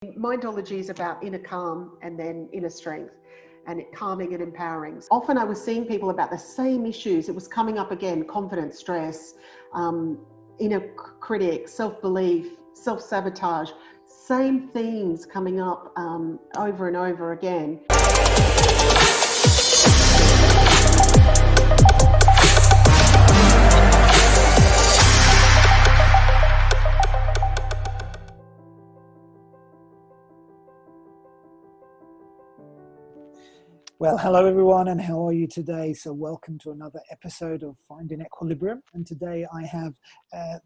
Mindology is about inner calm and then inner strength, and calming and empowering. Often I was seeing people about the same issues. It was coming up again: confidence, stress, inner critic, self-belief, self-sabotage. Same themes coming up over and over again. Well, hello everyone, and how are you today? So welcome to another episode of Finding Equilibrium. And today I have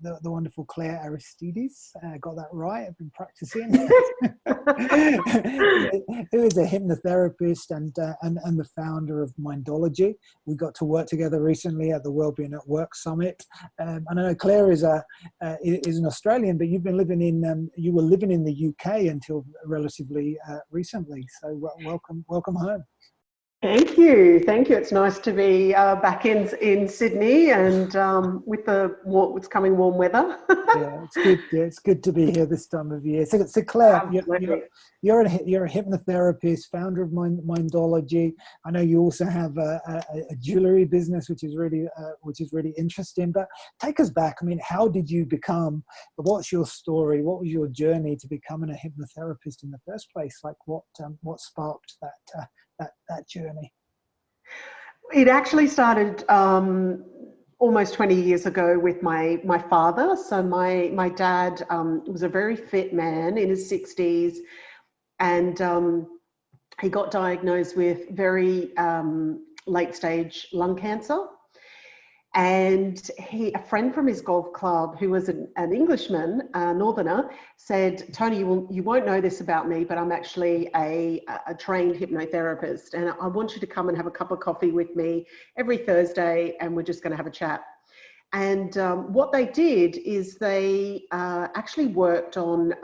the wonderful Claire Aristides. Got that right? I've been practicing. Who is a hypnotherapist and the founder of Mindology. We got to work together recently at the Wellbeing at Work Summit. And I know Claire is an Australian, but you've been living in you were living in the UK until relatively recently. So welcome home. Thank you. It's nice to be back in Sydney and with what's coming warm weather. Yeah, it's good. Yeah, it's good to be here this time of year. So Claire, you're a hypnotherapist, founder of Mindology. I know you also have a jewelry business, which is really interesting. But take us back. I mean, how did you become? What's your story? What was your journey to becoming a hypnotherapist in the first place? Like, what sparked that journey? It actually started almost 20 years ago with my father. So my dad was a very fit man in his 60s, and he got diagnosed with very late stage lung cancer. And a friend from his golf club, who was an Englishman, a northerner, said, "Tony, you won't know this about me, but I'm actually a trained hypnotherapist, and I want you to come and have a cup of coffee with me every Thursday, and we're just going to have a chat." And what they did is they actually worked on,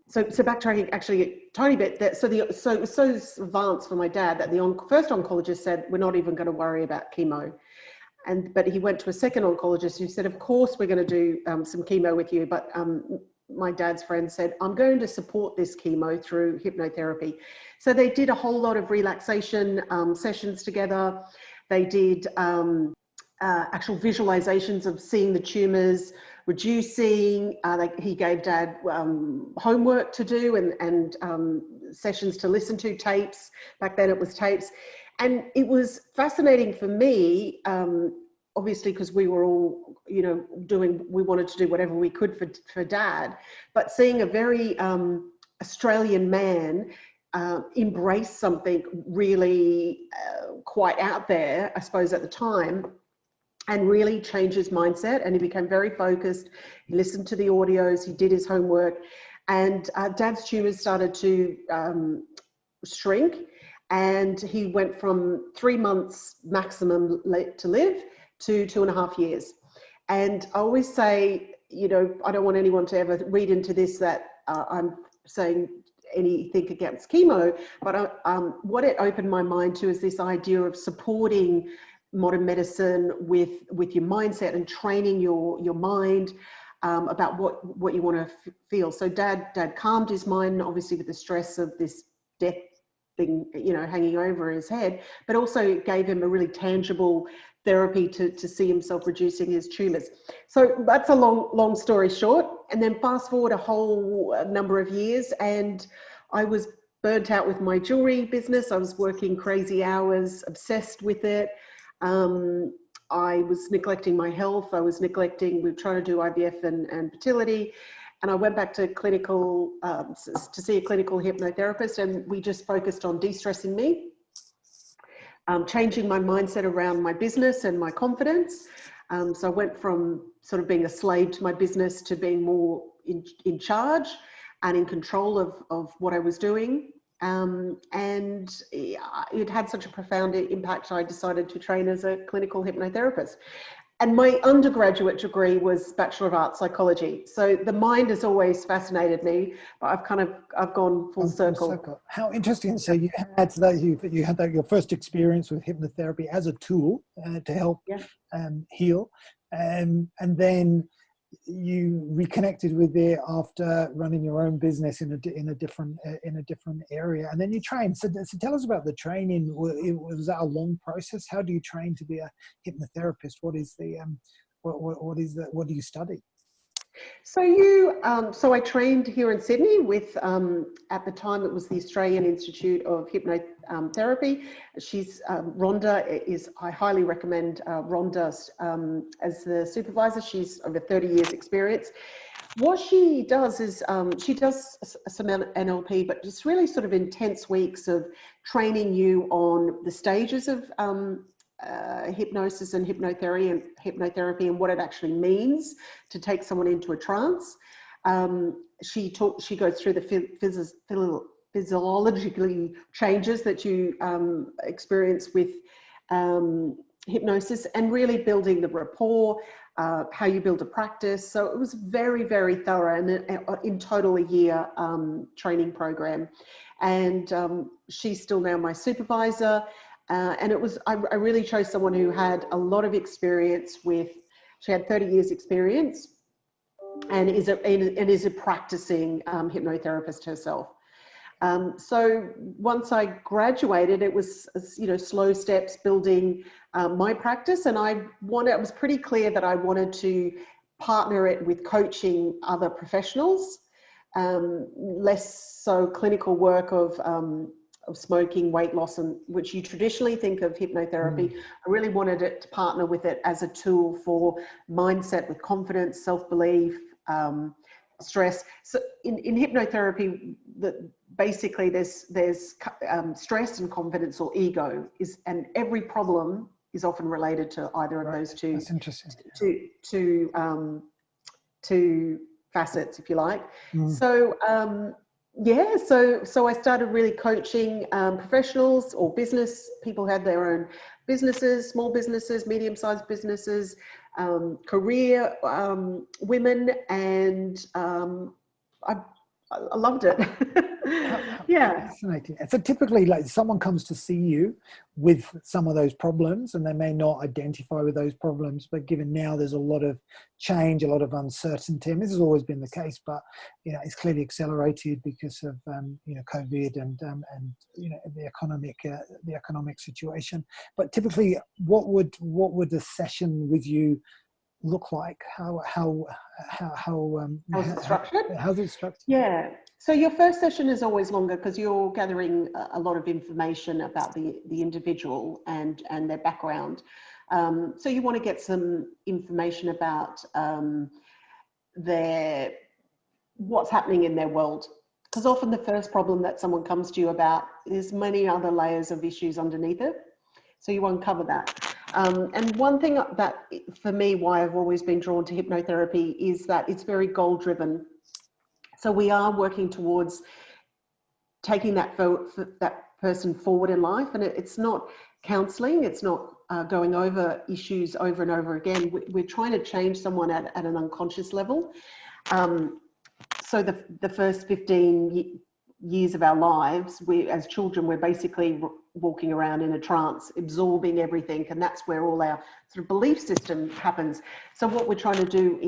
so backtracking actually a tiny bit, so it was so advanced for my dad that the first oncologist said, "We're not even going to worry about chemo." But he went to a second oncologist who said, "Of course, we're going to do some chemo with you." But my dad's friend said, "I'm going to support this chemo through hypnotherapy." So they did a whole lot of relaxation sessions together. They did actual visualizations of seeing the tumors reducing. He gave Dad homework to do and sessions to listen to, tapes. Back then it was tapes. And it was fascinating for me, obviously, because we were all, we wanted to do whatever we could for Dad, but seeing a very Australian man embrace something really quite out there, I suppose, at the time, and really change his mindset. And he became very focused. He listened to the audios, he did his homework, and Dad's tumors started to shrink. And he went from 3 months maximum to live to 2.5 years. And I always say, I don't want anyone to ever read into this that I'm saying anything against chemo, but what it opened my mind to is this idea of supporting modern medicine with your mindset and training your mind about what you want to feel. So Dad calmed his mind, obviously, with the stress of this death thing, hanging over his head, but also gave him a really tangible therapy to see himself reducing his tumors. So that's a long story short. And then fast forward a whole number of years, and I was burnt out with my jewelry business. I was working crazy hours, obsessed with it. I was neglecting my health. We were trying to do IVF and fertility. And I went back to to see a clinical hypnotherapist, and we just focused on de-stressing me, changing my mindset around my business and my confidence. So I went from sort of being a slave to my business to being more in charge and in control of what I was doing. And it had such a profound impact, I decided to train as a clinical hypnotherapist. And my undergraduate degree was Bachelor of Arts Psychology. So the mind has always fascinated me, but I've gone full circle. How interesting. So you had your first experience with hypnotherapy as a tool to help heal. And then you reconnected with it after running your own business in a different area, and then you trained. So tell us about the training. Was that a long process? How do you train to be a hypnotherapist? What is the what do you study? So I trained here in Sydney with, at the time it was the Australian Institute of Hypnotherapy. She's, Rhonda I highly recommend Rhonda as the supervisor. She's over 30 years experience. What she does is she does some NLP, but just really sort of intense weeks of training you on the stages of hypnosis and hypnotherapy and what it actually means to take someone into a trance. She goes through the physiologically changes that you experience with hypnosis, and really building the rapport, how you build a practice. So it was very, very thorough, and in total a year training program. And she's still now my supervisor. And it was, I really chose someone who had a lot of experience she had 30 years experience, and is a practicing hypnotherapist herself. So once I graduated, it was, slow steps building my practice. And it was pretty clear that I wanted to partner it with coaching other professionals, less so clinical work of smoking, weight loss, and which you traditionally think of hypnotherapy. I really wanted it to partner with it as a tool for mindset, with confidence, self-belief, stress. So in hypnotherapy, basically there's stress and confidence, or ego, and every problem is often related to either of those two. That's interesting. Two facets, if you like. So so I started really coaching professionals or business people who had their own businesses, small businesses, medium-sized businesses, career women, and I loved it. Yeah. Fascinating. So typically, like, someone comes to see you with some of those problems, and they may not identify with those problems, but given now there's a lot of change, a lot of uncertainty, and this has always been the case, but it's clearly accelerated because of COVID and the economic situation. But typically, what would a session with you look like? How's it structured? How's it structured? Yeah. So your first session is always longer because you're gathering a lot of information about the individual and their background. So you want to get some information about what's happening in their world. Because often the first problem that someone comes to you about, there's many other layers of issues underneath it. So you won't cover that. And one thing that, for me, why I've always been drawn to hypnotherapy is that it's very goal-driven. So we are working towards taking that person forward in life, and it's not counselling. It's not going over issues over and over again. We're trying to change someone at an unconscious level. So the first 15 years of our lives, as children, we're basically walking around in a trance, absorbing everything, and that's where all our sort of belief system happens. So what we're trying to do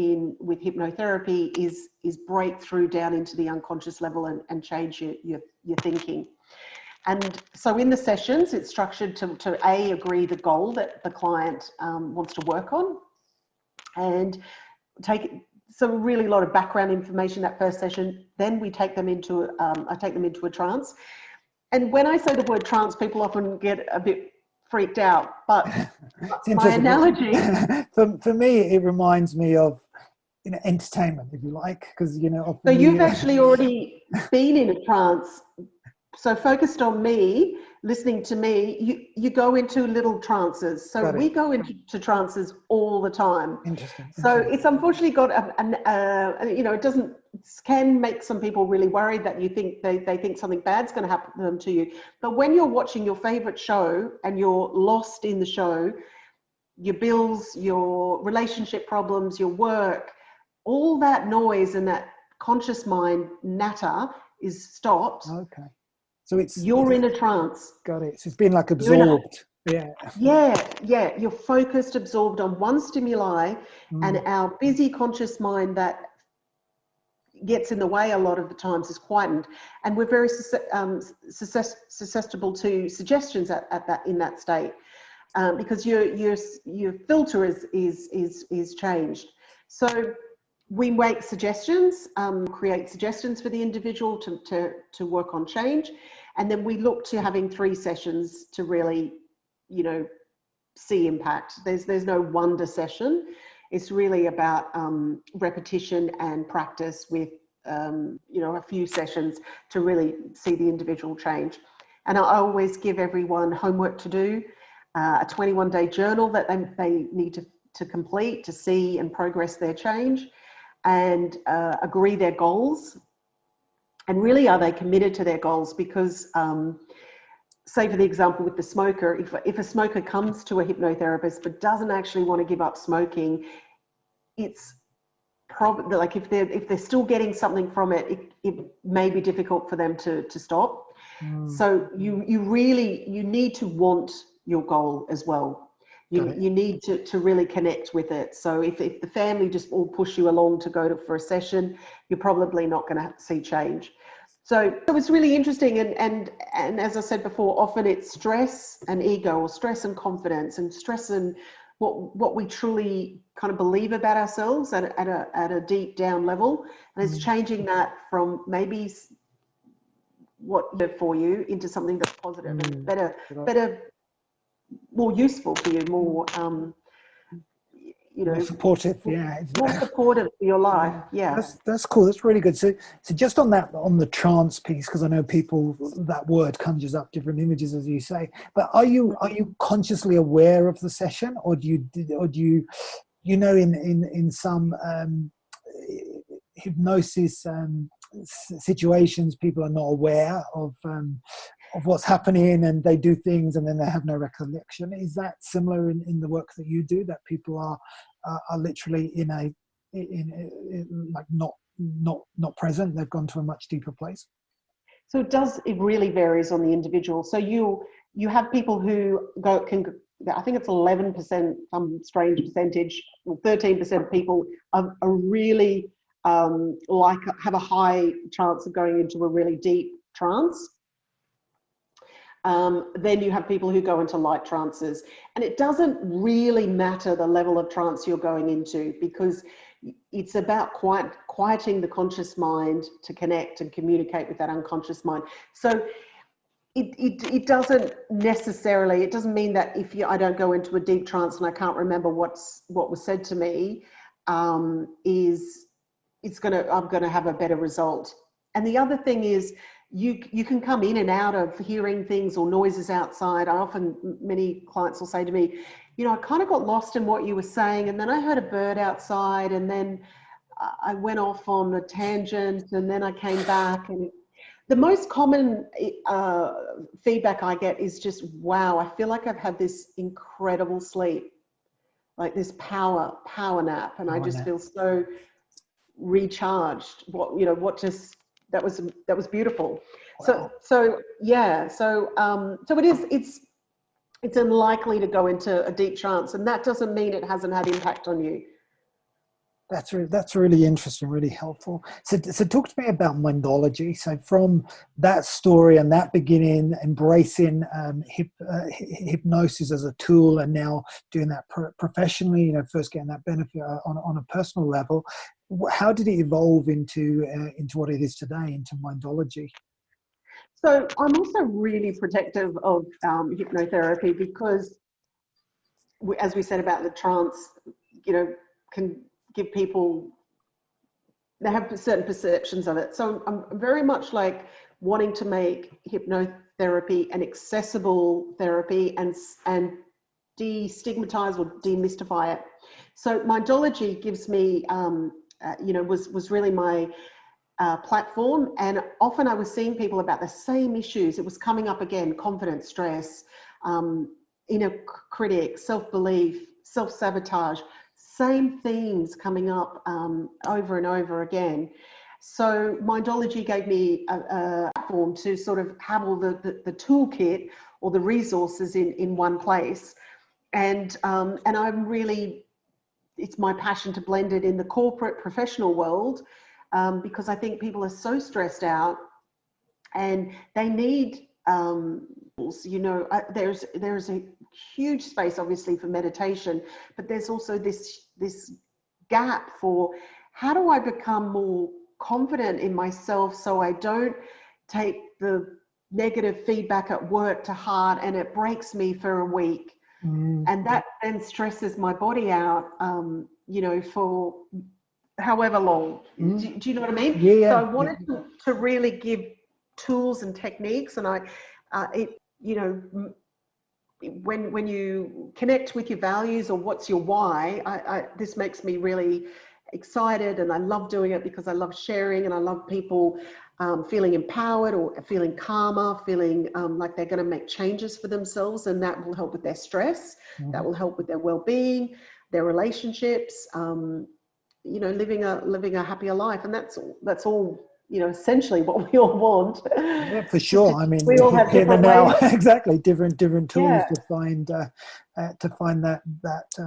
with hypnotherapy is break through down into the unconscious level and change your thinking. And so in the sessions, it's structured to agree the goal that the client wants to work on, and so really a lot of background information that first session. Then we take them into I take them into a trance. And when I say the word trance, people often get a bit freaked out. But my analogy, for me, it reminds me of entertainment, if you like, because so you've actually already been in a trance. So focused on me, listening to me, you go into little trances. So we go into trances all the time. Interesting. So it's unfortunately got it can make some people really worried that you think they think something bad's going to happen to you. But when you're watching your favorite show and you're lost in the show, your bills, your relationship problems, your work, all that noise and that conscious mind natter is stopped. Okay. So you're in a trance. Got it. So it's been like absorbed. Yeah. Yeah, you're focused, absorbed on one stimuli, and our busy conscious mind that gets in the way a lot of the times is quietened, and we're very susceptible to suggestions at that in that state, because your filter is changed. So we make suggestions, create suggestions for the individual to work on change, and then we look to having 3 sessions to really, see impact. There's no wonder session. It's really about repetition and practice with a few sessions to really see the individual change. And I always give everyone homework to do, a 21-day journal that they need to complete to see and progress their change, and agree their goals. And really, are they committed to their goals? Because say for the example with the smoker, if a smoker comes to a hypnotherapist but doesn't actually want to give up smoking, it's probably like if they're still getting something from it, it may be difficult for them to stop. So you need to want your goal as well. You need to really connect with it. So if the family just all push you along to go for a session, you're probably not going to see change. So it was really interesting, and as I said before, often it's stress and ego, or stress and confidence, and stress and what we truly kind of believe about ourselves at a deep down level, and it's changing that from maybe what for you into something that's positive and better, more useful for you, more more supportive, more supportive for your life. That's cool. That's really good. So just on the trance piece, because I know people, that word conjures up different images, as you say, but are you consciously aware of the session, or do you in some hypnosis situations, people are not aware of what's happening, and they do things and then they have no recollection? Is that similar in the work that you do, that people are literally in like not present, they've gone to a much deeper place? So it really varies on the individual. So you have people who I think it's 11%, some strange percentage, 13% of people are really have a high chance of going into a really deep trance. Then you have people who go into light trances, and it doesn't really matter the level of trance you're going into, because it's about quieting the conscious mind to connect and communicate with that unconscious mind. So it doesn't necessarily, it doesn't mean that if I don't go into a deep trance and I can't remember what was said to me, I'm gonna have a better result. And the other thing is, you can come in and out of hearing things or noises outside. Many clients will say to me, I kind of got lost in what you were saying, and then I heard a bird outside, and then I went off on a tangent, and then I came back. And the most common feedback I get is just, wow, I feel like I've had this incredible sleep, like this power nap, and I just feel so recharged. That was beautiful. Wow. So it's unlikely to go into a deep trance, and that doesn't mean it hasn't had impact on you. That's really interesting, really helpful. So talk to me about Mindology. So from that story and that beginning, embracing hypnosis as a tool, and now doing that professionally, first getting that benefit on a personal level, how did it evolve into what it is today, into Mindology? So I'm also really protective of hypnotherapy, because as we said about the trance, can give people, they have certain perceptions of it. So I'm very much like wanting to make hypnotherapy an accessible therapy and destigmatize or demystify it. So Mindology gives me, was really my platform, and often I was seeing people about the same issues. It was coming up again: confidence, stress, inner critic, self-belief, self-sabotage. Same themes coming up over and over again. So Mindology gave me a platform to sort of have all the toolkit or the resources in one place. And I'm really, it's my passion to blend it in the corporate professional world, because I think people are so stressed out and they need, there's a huge space obviously for meditation, but there's also this gap for how do I become more confident in myself so I don't take the negative feedback at work to heart and it breaks me for a week. And that then stresses my body out, for however long. Do you know what I mean? Yeah. So I wanted to really give tools and techniques, and when you connect with your values or what's your why, this makes me really excited, and I love doing it because I love sharing and I love people feeling empowered or feeling calmer, feeling like they're going to make changes for themselves, and that will help with their stress, that will help with their well-being, their relationships, living a happier life. And that's all, essentially what we all want. Yeah, for sure. I mean, we all have different ways. Exactly, different tools to find that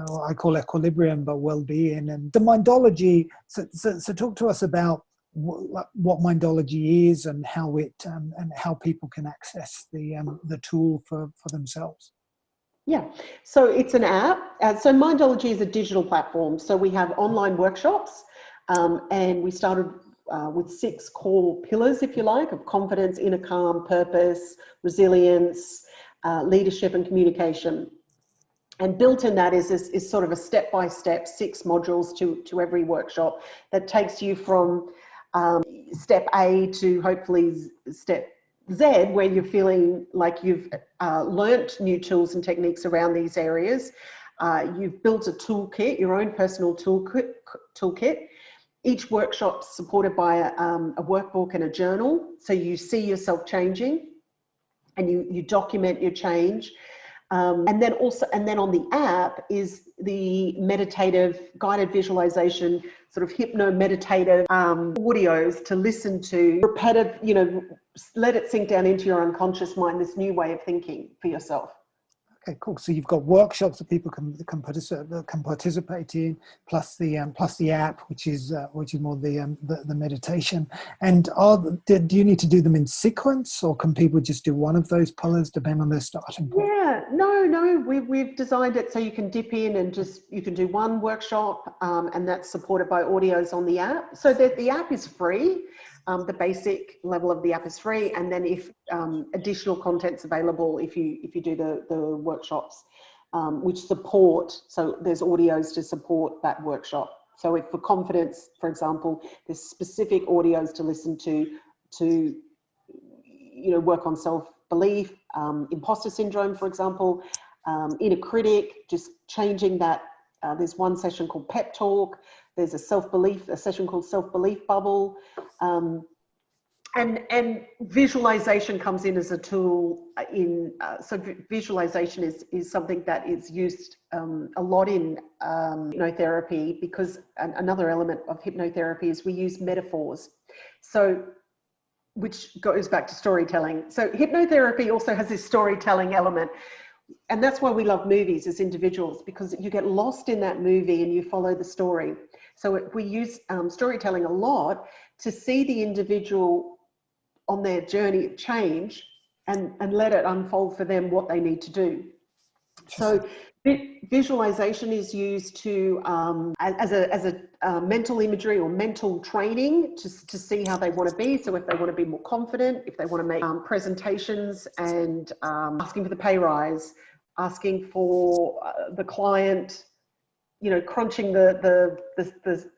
what I call equilibrium, but well-being. And the Mindology. So talk to us about what Mindology is and how it and how people can access the tool for themselves. Yeah, so it's an app. So Mindology is a digital platform. So we have online workshops, and we started with 6 core pillars, if you like, of confidence, inner calm, purpose, resilience, leadership, and communication. And built in that is sort of a step-by-step 6 modules to every workshop that takes you from step A to hopefully step Z, where you're feeling like you've learnt new tools and techniques around these areas. You've built a toolkit, your own personal toolkit. Each workshop's supported by a workbook and a journal, so you see yourself changing, and you document your change. And then on the app is the meditative guided visualization, sort of hypno-meditative audios to listen to, repetitive, let it sink down into your unconscious mind, this new way of thinking for yourself. Okay, cool. So you've got workshops that people can participate in, plus the app, which is more the meditation. And do you need to do them in sequence, or can people just do one of those pillars depending on their starting point? Yeah, no. We've designed it so you can dip in and you can do one workshop, and that's supported by audios on the app. So the app is free. The basic level of the app is free, and then if additional content's available, if you do the workshops, which support, so there's audios to support that workshop. So if for confidence, for example, there's specific audios to listen to work on self-belief, imposter syndrome, for example, inner critic, just changing that. There's one session called Pep Talk. There's a session called Self-Belief Bubble. And visualization comes in as a tool so visualization is something that is used a lot in hypnotherapy, because another element of hypnotherapy is we use metaphors. So, which goes back to storytelling. So hypnotherapy also has this storytelling element. And that's why we love movies as individuals, because you get lost in that movie and you follow the story. So we use storytelling a lot to see the individual on their journey of change and let it unfold for them what they need to do. So visualization is used to as a mental imagery or mental training to see how they want to be. So if they want to be more confident, if they want to make presentations and asking for the pay rise, asking for the client, crunching the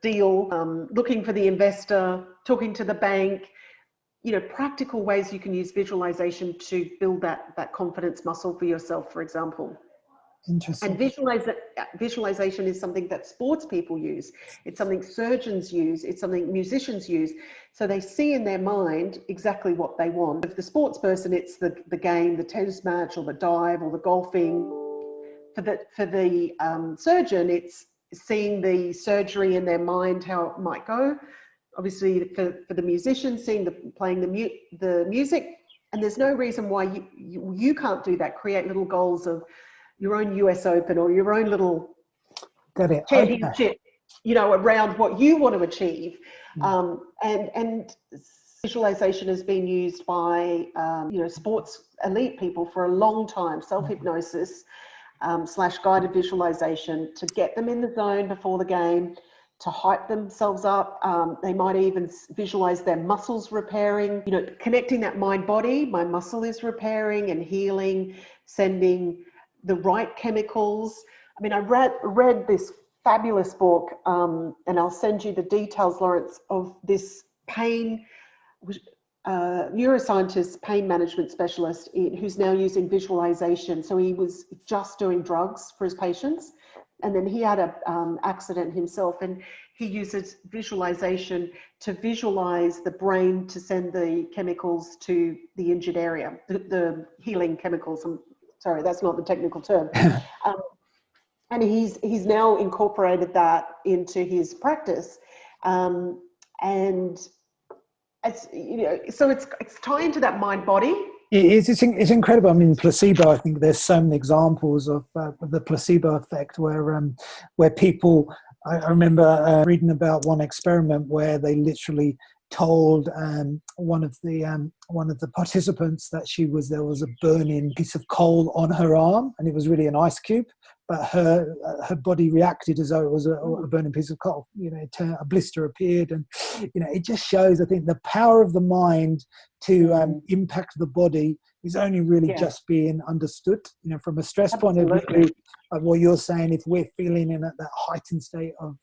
deal, looking for the investor, talking to the bank, practical ways you can use visualization to build that confidence muscle for yourself, for example. Interesting. And visualization is something that sports people use. It's something surgeons use. It's something musicians use. So they see in their mind exactly what they want. If the sports person, it's the game, the tennis match, or the dive, or the golfing. For the surgeon, it's seeing the surgery in their mind, how it might go. obviously for the musician, playing the music, and there's no reason why you can't do that. Create little goals of your own US Open or your own little championship, you know, around what you want to achieve. And visualization has been used by, you know, sports elite people for a long time, self-hypnosis / guided visualization to get them in the zone before the game, to hype themselves up. They might even visualize their muscles repairing, you know, connecting that mind-body. My muscle is repairing and healing, sending the right chemicals. I mean, I read this fabulous book, and I'll send you the details, Lawrence, of this neuroscientist, pain management specialist who's now using visualization. So he was just doing drugs for his patients, and then he had an accident himself, and he uses visualization to visualize the brain to send the chemicals to the injured area, the healing chemicals. I'm sorry, that's not the technical term. And he's now incorporated that into his practice, and it's, you know, so it's tying to that mind body. It's incredible. I mean, placebo, I think there's so many examples of the placebo effect where people, I remember reading about one experiment where they literally told one of the participants that there was a burning piece of coal on her arm, and it was really an ice cube, but her body reacted as though it was a burning piece of coal. You know, a blister appeared, and you know, it just shows, I think, the power of the mind to impact the body is only really just being understood. You know, from a stress point of view, what you're saying, if we're feeling in that heightened state of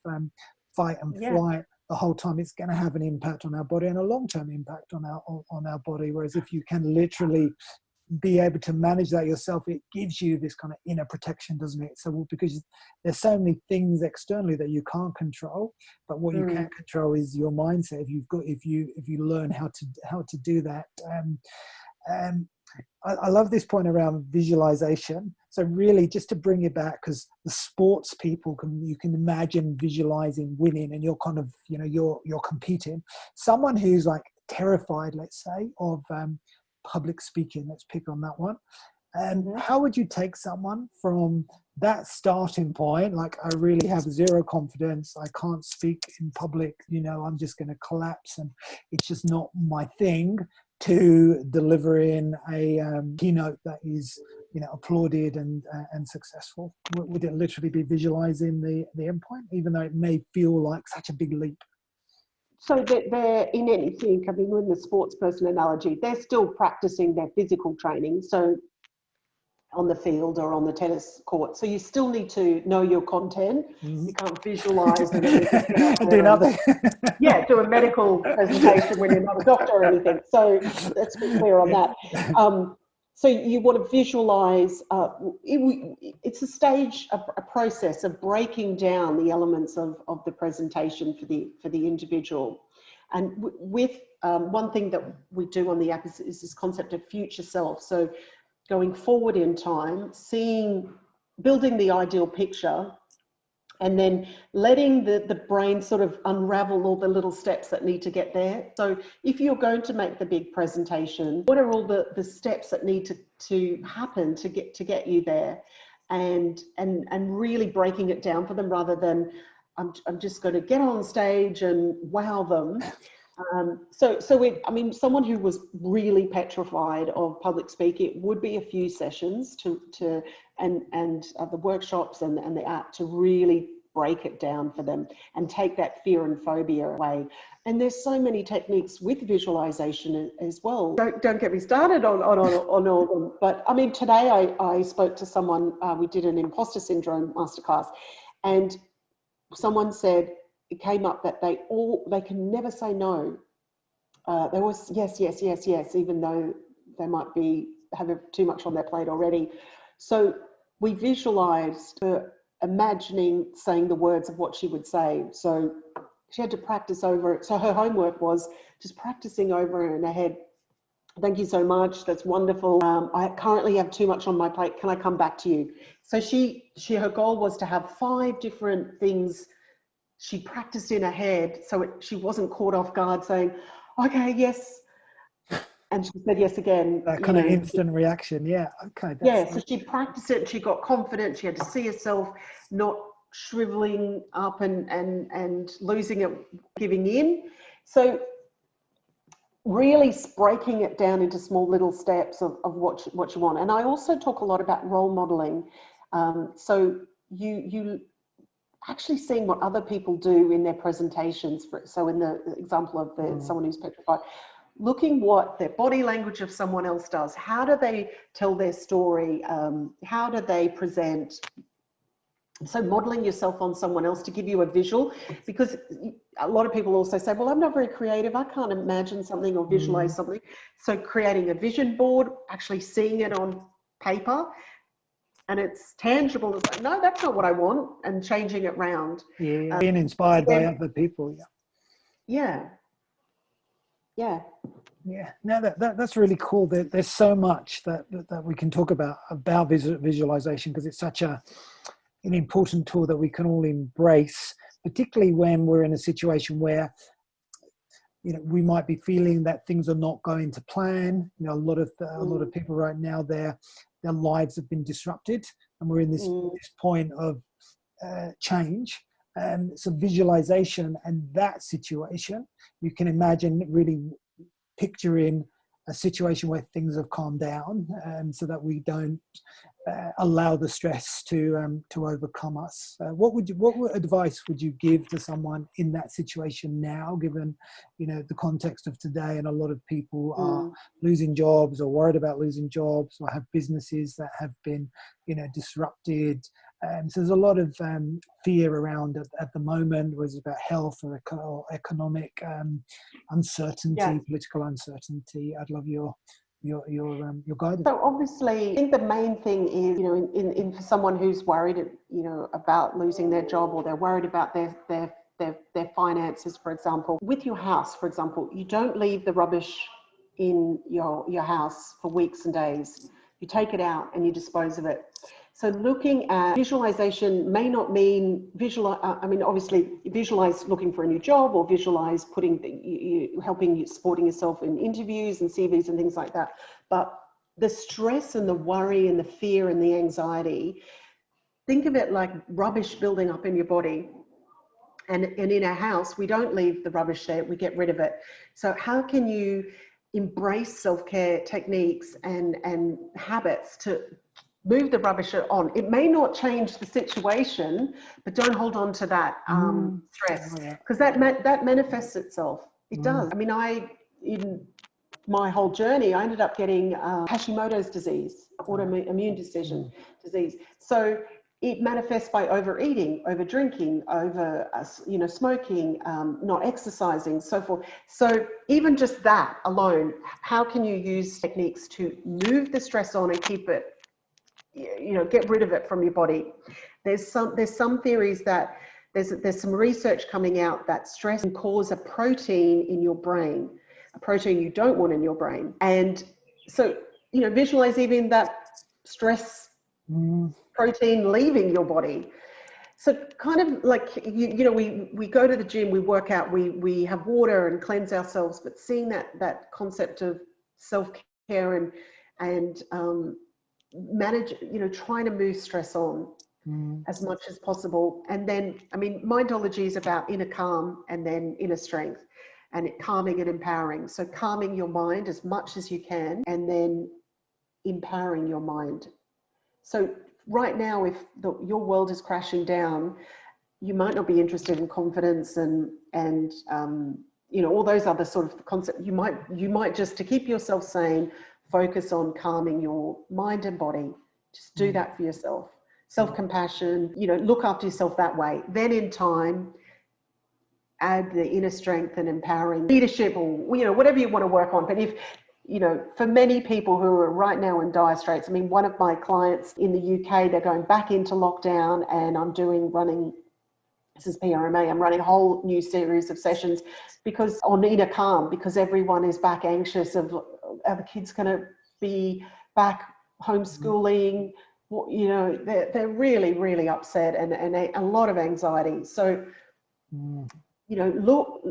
fight and flight the whole time, it's going to have an impact on our body and a long-term impact on our body. Whereas if you can literally be able to manage that yourself, it gives you this kind of inner protection, doesn't it? So because there's so many things externally that you can't control, but what you can control is your mindset. If you learn how to do that. I love this point around visualization. So really, just to bring it back, because the sports people you can imagine visualizing winning, and you're kind of, you know, you're competing. Someone who's like terrified, let's say, of public speaking, let's pick on that one. How would you take someone from that starting point, like, I really have zero confidence, I can't speak in public, you know, I'm just going to collapse and it's just not my thing, to delivering a keynote that is, you know, applauded and successful? Would it literally be visualizing the endpoint, even though it may feel like such a big leap? So they're in anything, I mean, in the sports person analogy, they're still practicing their physical training, so on the field or on the tennis court. So you still need to know your content. You can't visualize and then just do nothing. Do a medical presentation when you're not a doctor or anything. So let's be clear on that. So you want to visualize, it's a stage, a process of breaking down the elements of the presentation for the individual. And with one thing that we do on the app is this concept of future self. So going forward in time, building the ideal picture, and then letting the brain sort of unravel all the little steps that need to get there. So if you're going to make the big presentation, what are all the steps that need to happen to get you there? And really breaking it down for them, rather than I'm just going to get on stage and wow them. I mean, someone who was really petrified of public speaking, it would be a few sessions and the workshops and the app to really break it down for them and take that fear and phobia away. And there's so many techniques with visualization as well. Don't get me started on all of them. But I mean, today I spoke to someone, we did an imposter syndrome masterclass, and someone said, it came up that they can never say no. They always yes, even though they might have too much on their plate already. So we visualized her imagining saying the words of what she would say. So she had to practice over it. So her homework was just practicing over in her head. Thank you so much. That's wonderful. I currently have too much on my plate. Can I come back to you? So her goal was to have 5 different things she practiced in her head, so she wasn't caught off guard saying, okay, yes. And she said yes again. That kind of instant reaction. Yeah. Okay. Yeah. So she practiced it and she got confident. She had to see herself not shriveling up and losing it, giving in. So really breaking it down into small little steps of what you want. And I also talk a lot about role modeling. So you actually seeing what other people do in their presentations. So in the example of someone who's petrified, looking what their body language of someone else does. How do they tell their story? How do they present? So modeling yourself on someone else to give you a visual, because a lot of people also say, well, I'm not very creative. I can't imagine something or visualize something. So creating a vision board, actually seeing it on paper, and it's tangible. It's like, no, that's not what I want, and changing it round. Yeah, being inspired by other people. Yeah. Yeah. Yeah, no, that's really cool. There's so much that we can talk about visualization, because it's such an important tool that we can all embrace, particularly when we're in a situation where, you know, we might be feeling that things are not going to plan. You know, a lot of people right now, their lives have been disrupted, and we're in this point of change. So visualization and that situation, you can imagine really picturing a situation where things have calmed down, so that we don't allow the stress to overcome us. What advice would you give to someone in that situation now, given, you know, the context of today, and a lot of people are losing jobs or worried about losing jobs, or have businesses that have been, you know, disrupted? So there's a lot of fear around at the moment, whether it's about health or economic uncertainty, political uncertainty. I'd love your guidance. So obviously, I think the main thing is, you know, in for someone who's worried, you know, about losing their job, or they're worried about their finances, for example. With your house, for example, you don't leave the rubbish in your house for weeks and days. You take it out and you dispose of it. So looking at visualization may not mean obviously visualize looking for a new job, or visualize helping you, supporting yourself in interviews and CVs and things like that. But the stress and the worry and the fear and the anxiety, think of it like rubbish building up in your body. And in our house, we don't leave the rubbish there, we get rid of it. So how can you embrace self-care techniques and habits to move the rubbish on? It may not change the situation, but don't hold on to that stress, because that manifests itself. It does. I mean, in my whole journey, I ended up getting Hashimoto's disease, autoimmune disease. So it manifests by overeating, over drinking, over smoking, not exercising, so forth. So even just that alone, how can you use techniques to move the stress on and keep it, you know, get rid of it from your body? There's some theories that there's some research coming out that stress can cause a protein in your brain, a protein you don't want in your brain. And so, you know, visualize even that stress protein leaving your body. So kind of like, you know, we go to the gym, we work out, we have water and cleanse ourselves, but seeing that concept of self-care and manage, you know, trying to move stress on as much as possible. And then, I mean, Mindology is about inner calm and then inner strength, and calming and empowering. So calming your mind as much as you can, and then empowering your mind. So right now, if your world is crashing down, you might not be interested in confidence and you know, all those other sort of concepts. You might just, to keep yourself sane, focus on calming your mind and body. Just do that for yourself. Self-compassion, you know, look after yourself that way. Then in time, add the inner strength and empowering leadership, or, you know, whatever you want to work on. But if, you know, for many people who are right now in dire straits, I mean, one of my clients in the UK, they're going back into lockdown, and I'm running, this is PRMA, I'm running a whole new series of sessions on inner calm, because everyone is back anxious of, are the kids going to be back homeschooling? You know, they're really, really upset, and a lot of anxiety. So You know, look,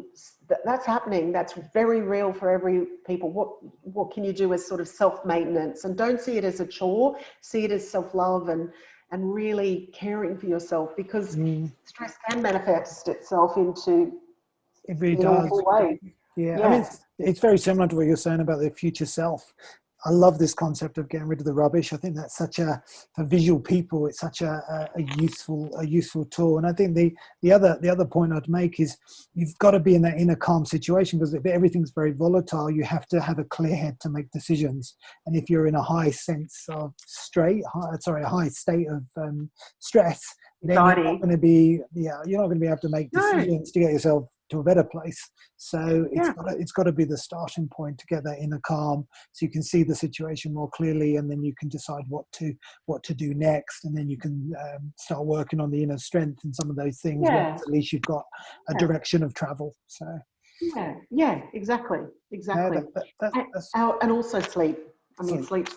that's happening. That's very real for every people. What can you do as sort of self-maintenance? And don't see it as a chore. See it as self-love and really caring for yourself, because stress can manifest itself into It really in does. awful ways. Yeah, Yeah. I mean, it's very similar to what you're saying about the future self. I love this concept of getting rid of the rubbish. I think that's such for visual people, it's such a useful tool. And I think the other point I'd make is you've got to be in that inner calm situation, because if everything's very volatile, you have to have a clear head to make decisions. And if you're in a high sense of a high state of stress, then Anxiety. you're not going to be able to make decisions to get yourself to a better place. So it's got to be the starting point to get that inner calm, so you can see the situation more clearly, and then you can decide what to do next, and then you can start working on the inner strength and some of those things. Yeah. At least you've got a direction of travel. So exactly. And also sleep. I mean, sleep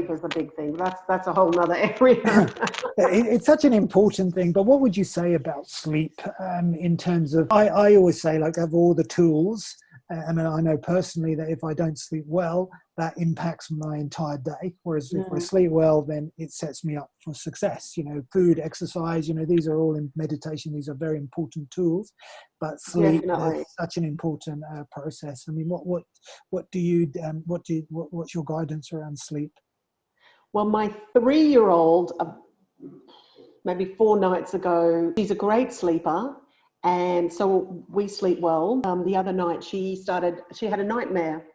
is a big thing. That's a whole nother area. It's such an important thing. But what would you say about sleep in terms of, I always say, like, of all the tools, and I know personally that if I don't sleep well, that impacts my entire day. Whereas if I sleep well, then it sets me up for success. You know, food, exercise, you know, these are all in meditation. These are very important tools. But sleep is such an important process. I mean, what's your guidance around sleep? Well, my 3-year-old, maybe 4 nights ago, she's a great sleeper. And so we sleep well. The other night she had a nightmare,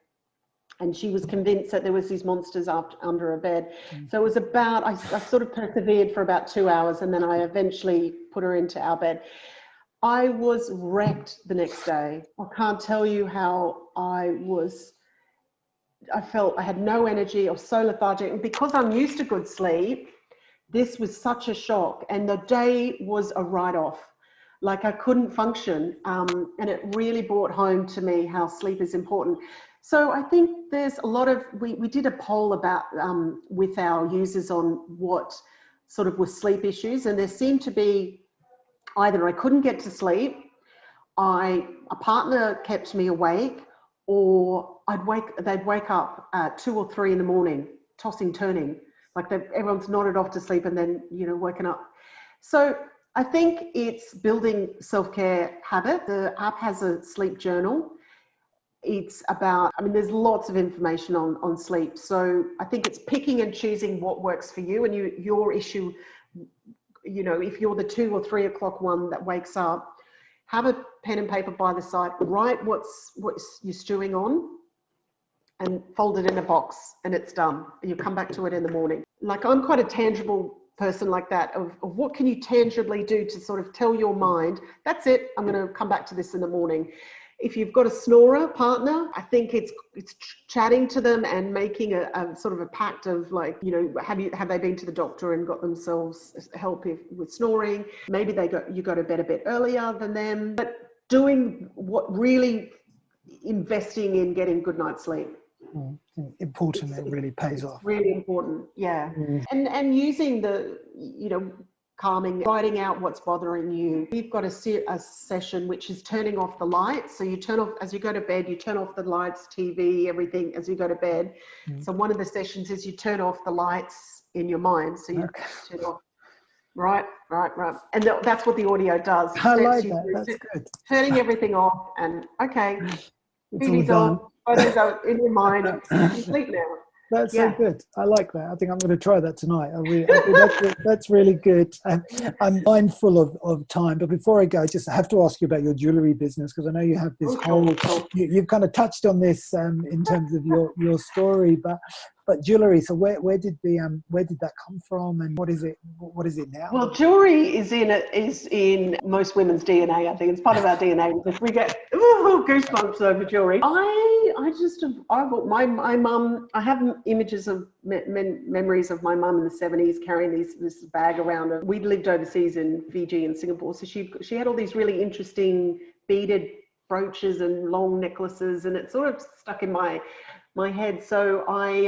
and she was convinced that there was these monsters under her bed. So it was I sort of persevered for about 2 hours, and then I eventually put her into our bed. I was wrecked the next day. I can't tell you how I felt I had no energy. I was so lethargic. And because I'm used to good sleep, this was such a shock. And the day was a write-off. Like, I couldn't function. And it really brought home to me how sleep is important. So I think there's a lot of, we did a poll about with our users on what sort of were sleep issues. And there seemed to be either I couldn't get to sleep, a partner kept me awake, or they'd wake up at 2 or 3 in the morning, tossing, turning, like everyone's nodded off to sleep and then, you know, woken up. So I think it's building self-care habit. The app has a sleep journal. It's about, I mean, there's lots of information on sleep. So I think it's picking and choosing what works for you and your issue. You know, if you're the 2 or 3 o'clock one that wakes up, have a pen and paper by the side, write what you're stewing on, and fold it in a box, and it's done. You come back to it in the morning. Like, I'm quite a tangible person like that, of what can you tangibly do to sort of tell your mind, that's it, I'm going to come back to this in the morning. If you've got a snorer partner, I think it's chatting to them and making a sort of a pact of, like, you know, have they been to the doctor and got themselves help with snoring? Maybe you go to bed a bit earlier than them, but doing investing in getting good night's sleep. Important. It really pays off. Really important, yeah. And using the, you know, calming, writing out what's bothering you. We've got a session which is turning off the lights. So you turn off, as you go to bed, you turn off the lights, TV, everything as you go to bed. So one of the sessions is you turn off the lights in your mind. So you turn off, right. And that's what the audio does. I like that, that's good. Turning everything off, and TV's on, photos are in your mind, you sleep now. That's so good. I like that. I think I'm going to try that tonight. That's really good. I'm mindful of time, but before I go, I have to ask you about your jewellery business, because I know you have this you've kind of touched on this in terms of your story, but jewellery. So where did that come from, and what is it now? Well, jewellery is in most women's DNA. I think it's part of our DNA, because we get goosebumps over jewellery. My mum, I have images of memories of my mum in the 70s carrying this bag around her. We'd lived overseas in Fiji and Singapore, so she had all these really interesting beaded brooches and long necklaces, and it sort of stuck in my head. So I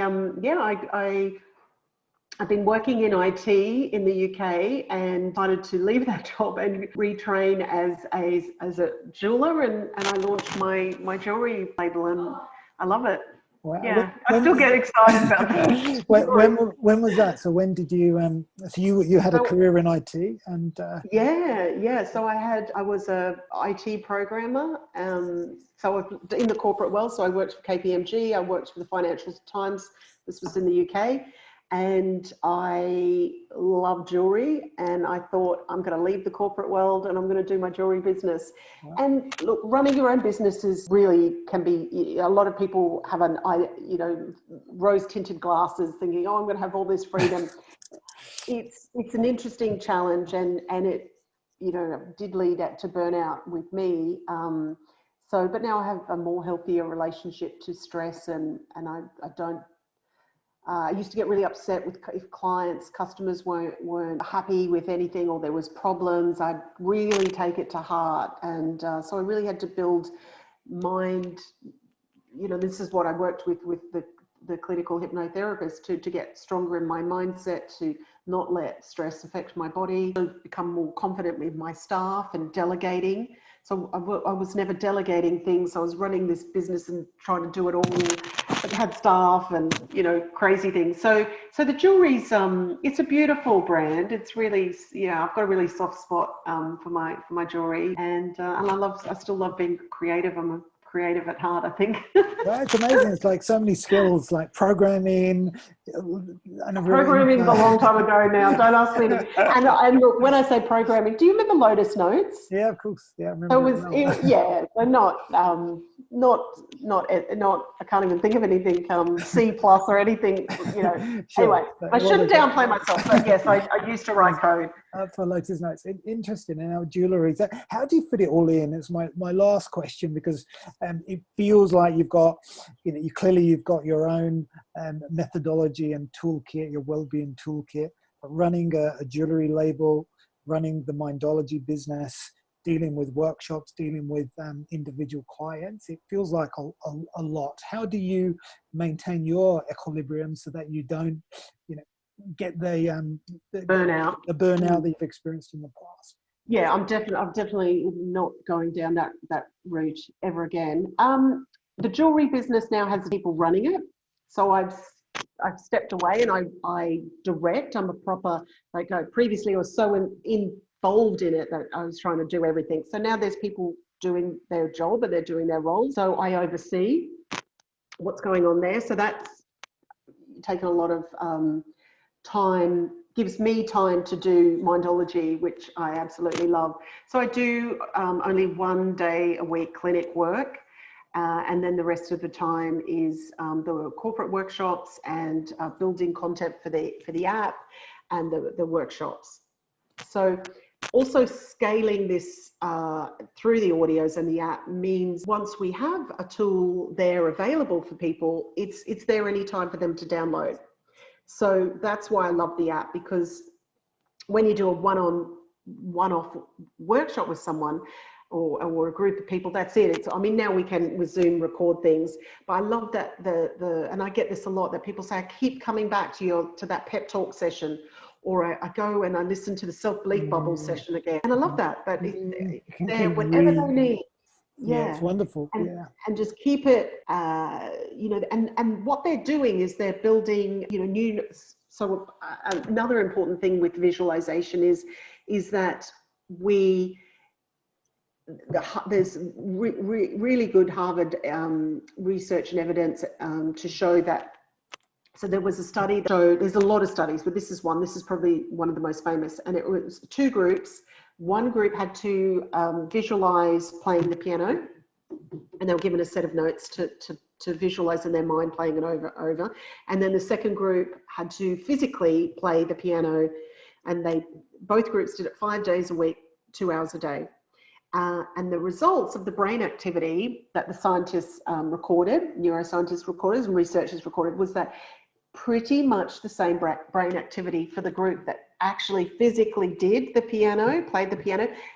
I've been working in IT in the UK and decided to leave that job and retrain as a jeweler, and I launched my jewelry label, and I love it. Wow. Yeah, I still get excited about that. when was that? So when did you so you had a career in IT and yeah. So I was a IT programmer. So I was in the corporate world. So I worked for KPMG. I worked for the Financial Times. This was in the UK. And I love jewelry, and I thought I'm going to leave the corporate world and I'm going to do my jewelry business. Wow. And look, running your own business can be, a lot of people have rose-tinted glasses thinking, oh, I'm going to have all this freedom. It's an interesting challenge, and it, did lead to burnout with me. But now I have a more healthier relationship to stress, and I don't. I used to get really upset if customers weren't happy with anything, or there was problems. I'd really take it to heart, and so I really had to build mind. This is what I worked with the clinical hypnotherapist to get stronger in my mindset, to not let stress affect my body, to become more confident with my staff and delegating. So I was never delegating things. I was running this business and trying to do it all, but had staff and, crazy things. So the jewelry's, it's a beautiful brand. It's really, I've got a really soft spot for my jewelry, and I still love being creative. I'm a creative at heart, I think. Yeah, it's amazing. It's like so many skills, like programming. Programming's a long time ago now. Don't ask me. And look, when I say programming, do you remember Lotus Notes? Yeah, of course. Yeah, I remember. So I can't even think of anything C+ or anything. Sure. Anyway, I shouldn't downplay myself, but yes, I used to write code. For Lotus Notes. Interesting. And our jewellery. How do you fit it all in? It's my last question, because it feels like you've got, you've got your own methodology and toolkit, your well-being toolkit, running a jewellery label, running the Mindology business, dealing with workshops, dealing with individual clients. It feels like a lot. How do you maintain your equilibrium so that you don't, get the burnout that you've experienced in the past? Yeah, I'm definitely not going down that route ever again. The jewelry business now has people running it, so I've stepped away and I direct. I'm a proper, previously I was so involved in it that I was trying to do everything. So now there's people doing their job and they're doing their role. So I oversee what's going on there. So that's taken a lot of time, gives me time to do Mindology, which I absolutely love. So I do only 1 day a week clinic work, and then the rest of the time is the corporate workshops and building content for the app and the workshops. So also scaling this through the audios and the app means once we have a tool there available for people, it's there anytime for them to download. So that's why I love the app, because when you do a one-off workshop with someone or a group of people, that's it. Now we can with Zoom record things, but I love that and I get this a lot, that people say, I keep coming back to that pep talk session, or I go and I listen to the self-belief bubble session again. And I love that it's there whenever they need. Yeah, it's wonderful. And just keep it, and what they're doing is they're building, new. So another important thing with visualization is that there's really good Harvard research and evidence to show that. So there was a study that showed, there's a lot of studies, but this is probably one of the most famous, and it was 2 groups. One group had to visualize playing the piano, and they were given a set of notes to visualize in their mind playing it over. And then the second group had to physically play the piano, and both groups did it 5 days a week, 2 hours a day. And the results of the brain activity that the scientists neuroscientists recorded and researchers recorded, was that pretty much the same brain activity for the group that actually physically played the piano,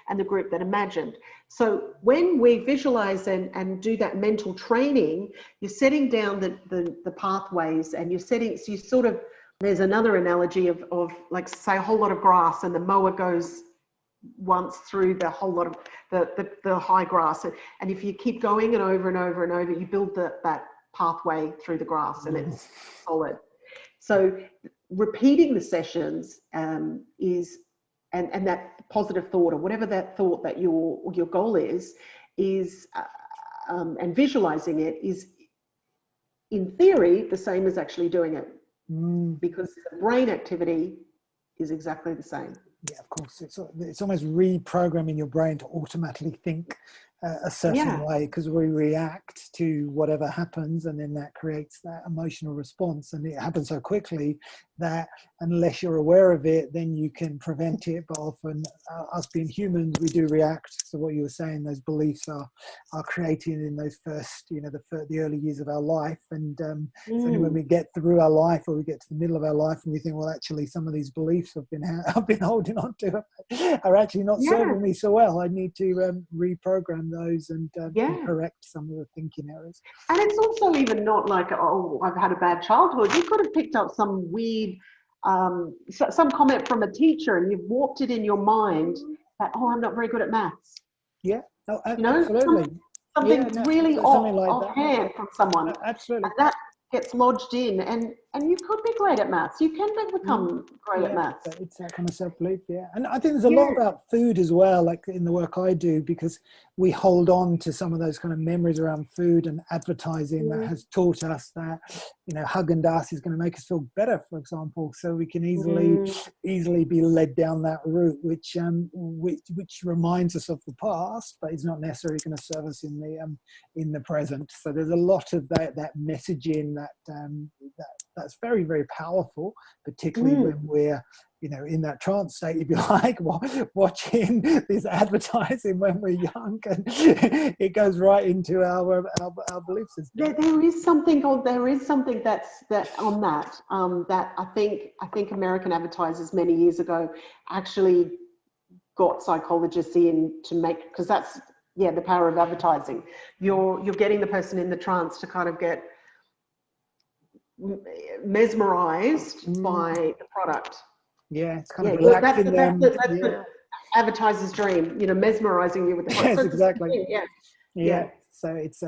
and the group that imagined. So when we visualize and do that mental training, you're setting down the pathways, and you sort of There's another analogy of like, say, a whole lot of grass, and the mower goes once through the whole lot of the high grass. And if you keep going and over and over and over, you build that pathway through the grass, and it's solid. So repeating the sessions is, and that positive thought, or whatever that thought that your goal is and visualizing it is, in theory, the same as actually doing it, because the brain activity is exactly the same. Yeah, of course. It's almost reprogramming your brain to automatically think a certain way, because we react to whatever happens, and then that creates that emotional response, and it happens so quickly that unless you're aware of it, then you can prevent it. But often us being humans, we do react. So what you were saying, those beliefs are created in those first, the early years of our life, and it's only when we get through our life, or we get to the middle of our life, and we think, well, actually some of these beliefs I've been holding on to are actually not serving me so well. I need to reprogram those and correct some of the thinking errors. And it's also even not like, oh, I've had a bad childhood. You could have picked up some weird, some comment from a teacher, and you've warped it in your mind that, oh, I'm not very good at maths. Yeah, no, absolutely. Something really offhand from someone. Absolutely. And that gets lodged in, and you could be great at maths. You can become great at maths. It's that kind of self-belief, and I think there's a lot about food as well, like in the work I do, because we hold on to some of those kind of memories around food and advertising that has taught us that, Haagen-Dazs is going to make us feel better, for example. So we can easily be led down that route, which reminds us of the past, but is not necessarily going to serve us in the present. So there's a lot of that messaging that's very, very powerful, particularly when we're in that trance state, if you like, watching this advertising when we're young, and it goes right into our belief system. There is something that's that I think American advertisers many years ago actually got psychologists in to make, because that's the power of advertising. You're getting the person in the trance to kind of get mesmerized by the product. Yeah, it's kind of relaxing them. That's the advertiser's dream, mesmerizing you with the product. Yes, exactly. Yeah. So it's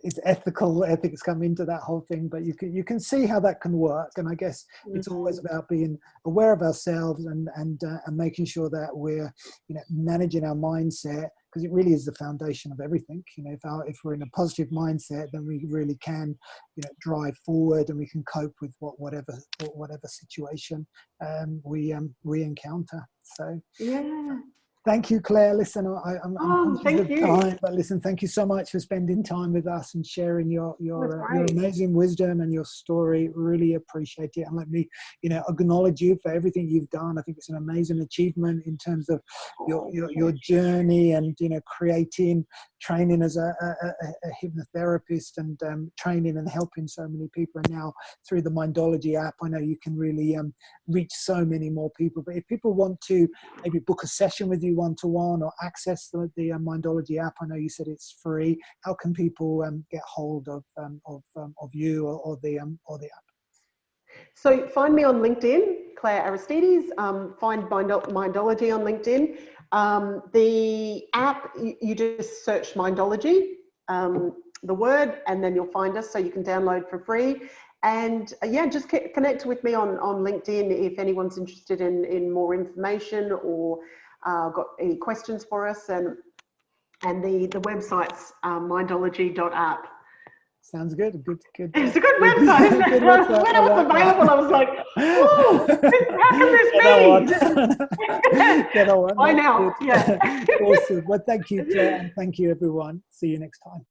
it's ethics come into that whole thing, but you can see how that can work. And I guess it's always about being aware of ourselves and making sure that we're managing our mindset, because it really is the foundation of everything. If we're in a positive mindset, then we really can drive forward, and we can cope with whatever situation we encounter. So thank you, Claire. Listen, I'm conscious of time, but listen, thank you so much for spending time with us and sharing your amazing wisdom and your story. Really appreciate it, and let me acknowledge you for everything you've done. I think it's an amazing achievement in terms of your journey, and creating, training as a hypnotherapist, and training and helping so many people. And now through the Mindology app, I know you can really reach so many more people. But if people want to maybe book a session with you one-to-one, or access the Mindology app, I know you said it's free. How can people get hold of you or the app? So find me on LinkedIn, Claire Aristides. Find Mindology on LinkedIn. The app, you just search Mindology, the word, and then you'll find us, so you can download for free. And just connect with me on LinkedIn if anyone's interested in more information, or got any questions for us. And the website's mindology.app. Sounds good. Good. It's a good website, isn't it? When it was available, I was like, oh, how can this be? Get on. I know. Yeah. Awesome. Well, thank you, Claire, and thank you, everyone. See you next time.